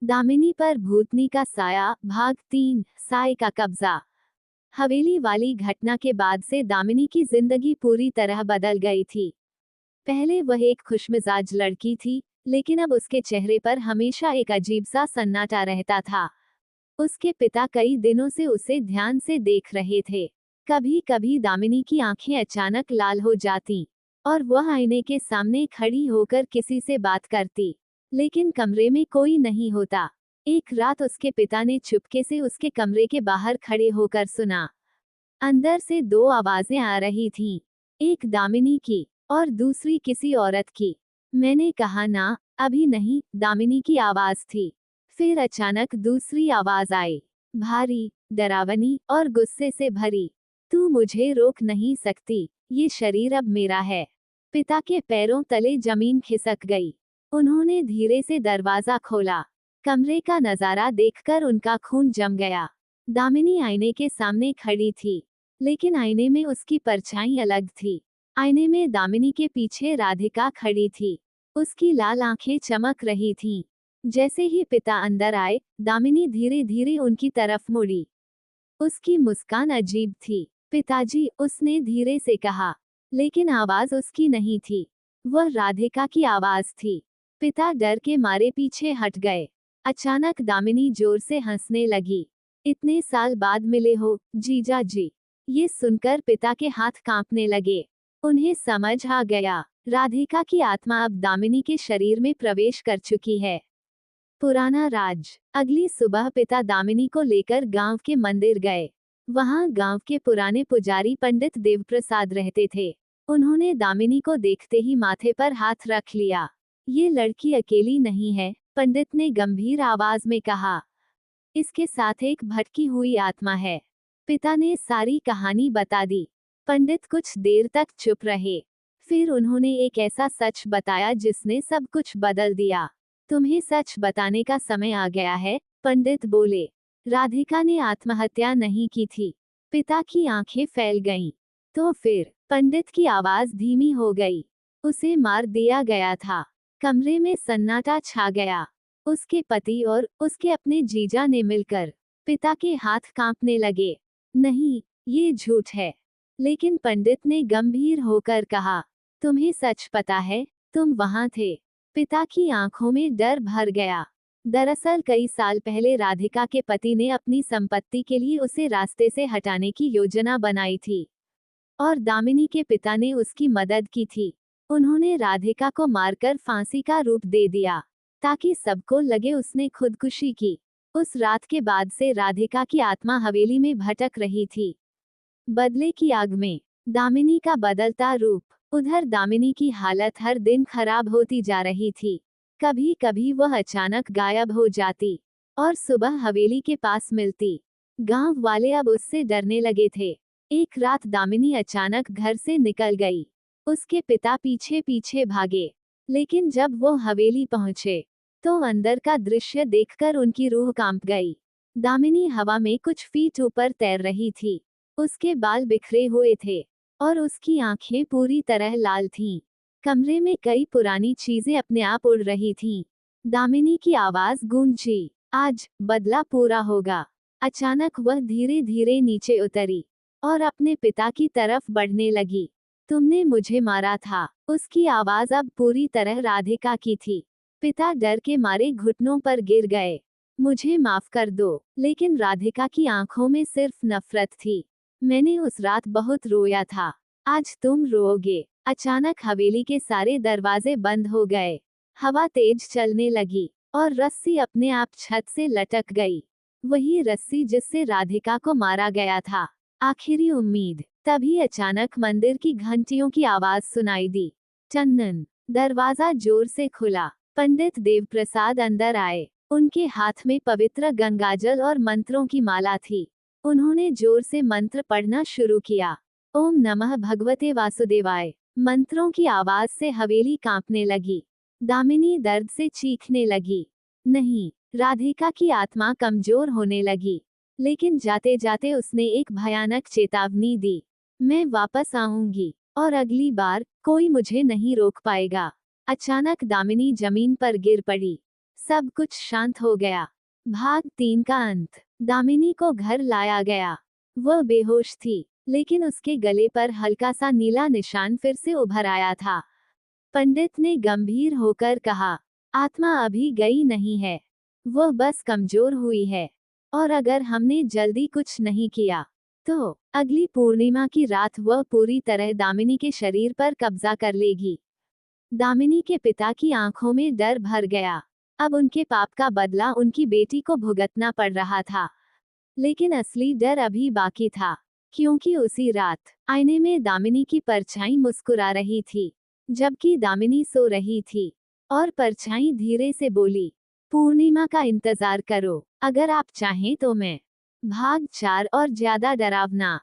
दामिनी पर भूतनी का साया भाग 3 साय का कब्जा। हवेली वाली घटना के बाद से दामिनी की जिंदगी पूरी तरह बदल गई थी। पहले वह एक खुशमिजाज लड़की थी, लेकिन अब उसके चेहरे पर हमेशा एक अजीब सा सन्नाटा रहता था। उसके पिता कई दिनों से उसे ध्यान से देख रहे थे। कभी कभी दामिनी की आंखें अचानक लाल हो जाती और वह आईने के सामने खड़ी होकर किसी से बात करती, लेकिन कमरे में कोई नहीं होता। एक रात उसके पिता ने चुपके से उसके कमरे के बाहर खड़े होकर सुना। अंदर से दो आवाजें आ रही थीं, एक दामिनी की और दूसरी किसी औरत की। मैंने कहा ना, अभी नहीं, दामिनी की आवाज थी। फिर अचानक दूसरी आवाज आई, भारी, डरावनी और गुस्से से भरी। तू मुझे रोक नहीं सकती, ये शरीर अब मेरा है। पिता के पैरों तले जमीन खिसक गई। उन्होंने धीरे से दरवाजा खोला। कमरे का नजारा देखकर उनका खून जम गया। दामिनी आईने के सामने खड़ी थी, लेकिन आईने में उसकी परछाई अलग थी। आईने में दामिनी के पीछे राधिका खड़ी थी। उसकी लाल आंखें चमक रही थीं। जैसे ही पिता अंदर आए, दामिनी धीरे धीरे उनकी तरफ मुड़ी। उसकी मुस्कान अजीब थी। पिताजी, उसने धीरे से कहा, लेकिन आवाज उसकी नहीं थी। वह राधिका की आवाज थी। पिता डर के मारे पीछे हट गए। अचानक दामिनी जोर से हंसने लगी। इतने साल बाद मिले हो, जीजा जी। ये सुनकर पिता के हाथ कांपने लगे। उन्हें समझ आ गया, राधिका की आत्मा अब दामिनी के शरीर में प्रवेश कर चुकी है। पुराना राज। अगली सुबह पिता दामिनी को लेकर गांव के मंदिर गए। वहां गांव के पुराने पुजारी पंडित देवप्रसाद रहते थे। उन्होंने दामिनी को देखते ही माथे पर हाथ रख लिया। ये लड़की अकेली नहीं है, पंडित ने गंभीर आवाज में कहा। इसके साथ एक भटकी हुई आत्मा है। पिता ने सारी कहानी बता दी। पंडित कुछ देर तक चुप रहे। फिर उन्होंने एक ऐसा सच बताया जिसने सब कुछ बदल दिया। तुम्हें सच बताने का समय आ गया है, पंडित बोले। राधिका ने आत्महत्या नहीं की थी। पिता की आंखें फैल गईं। तो फिर? पंडित की आवाज धीमी हो गई। उसे मार दिया गया था। कमरे में सन्नाटा छा गया। उसके पति और उसके अपने जीजा ने मिलकर। पिता के हाथ कांपने लगे। नहीं, ये झूठ है। लेकिन पंडित ने गंभीर होकर कहा, तुम्हें सच पता है, तुम वहां थे। पिता की आंखों में डर भर गया। दरअसल कई साल पहले राधिका के पति ने अपनी संपत्ति के लिए उसे रास्ते से हटाने की योजना बनाई थी, और दामिनी के पिता ने उसकी मदद की थी। उन्होंने राधिका को मारकर फांसी का रूप दे दिया, ताकि सबको लगे उसने खुदकुशी की। उस रात के बाद से राधिका की आत्मा हवेली में भटक रही थी। बदले की आग में दामिनी का बदलता रूप। उधर दामिनी की हालत हर दिन खराब होती जा रही थी। कभी कभी वह अचानक गायब हो जाती और सुबह हवेली के पास मिलती। गांव वाले अब उससे डरने लगे थे। एक रात दामिनी अचानक घर से निकल गई। उसके पिता पीछे पीछे भागे, लेकिन जब वो हवेली पहुंचे तो अंदर का दृश्य देखकर उनकी रूह कांप गई। दामिनी हवा में कुछ फीट ऊपर तैर रही थी। उसके बाल बिखरे हुए थे और उसकी आंखें पूरी तरह लाल थीं। कमरे में कई पुरानी चीजें अपने आप उड़ रही थीं। दामिनी की आवाज गूंजी, आज बदला पूरा होगा। अचानक वह धीरे धीरे नीचे उतरी और अपने पिता की तरफ बढ़ने लगी। तुमने मुझे मारा था। उसकी आवाज अब पूरी तरह राधिका की थी। पिता डर के मारे घुटनों पर गिर गए। मुझे माफ कर दो, लेकिन राधिका की आंखों में सिर्फ नफरत थी। मैंने उस रात बहुत रोया था। आज तुम रोओगे। अचानक हवेली के सारे दरवाजे बंद हो गए। हवा तेज चलने लगी और रस्सी अपने आप छत से लटक गई। वही रस्सी जिससे राधिका को मारा गया था। आखिरी उम्मीद। तभी अचानक मंदिर की घंटियों की आवाज सुनाई दी। टन्नन। दरवाजा जोर से खुला। पंडित देवप्रसाद अंदर आए। उनके हाथ में पवित्र गंगाजल और मंत्रों की माला थी। उन्होंने जोर से मंत्र पढ़ना शुरू किया। ओम नमः भगवते वासुदेवाय। मंत्रों की आवाज से हवेली कांपने लगी। दामिनी दर्द से चीखने लगी। नहीं, राधिका की आत्मा कमजोर होने लगी। लेकिन जाते जाते उसने एक भयानक चेतावनी दी। मैं वापस आऊंगी, और अगली बार कोई मुझे नहीं रोक पाएगा। अचानक दामिनी जमीन पर गिर पड़ी। सब कुछ शांत हो गया। भाग 3 का अंत। दामिनी को घर लाया गया। वह बेहोश थी, लेकिन उसके गले पर हल्का सा नीला निशान फिर से उभर आया था। पंडित ने गंभीर होकर कहा, आत्मा अभी गई नहीं है, वह बस कमजोर हुई है, और अगर हमने जल्दी कुछ नहीं किया तो अगली पूर्णिमा की रात वह पूरी तरह दामिनी के शरीर पर कब्जा कर लेगी। दामिनी के पिता की आंखों में डर भर गया। अब उनके पाप का बदला उनकी बेटी को भुगतना पड़ रहा था। लेकिन असली डर अभी बाकी था, क्योंकि उसी रात आईने में दामिनी की परछाई मुस्कुरा रही थी, जबकि दामिनी सो रही थी, और परछाई धीरे से बोली, पूर्णिमा का इंतजार करो, अगर आप चाहें तो मैं। भाग 4 और ज्यादा डरावना।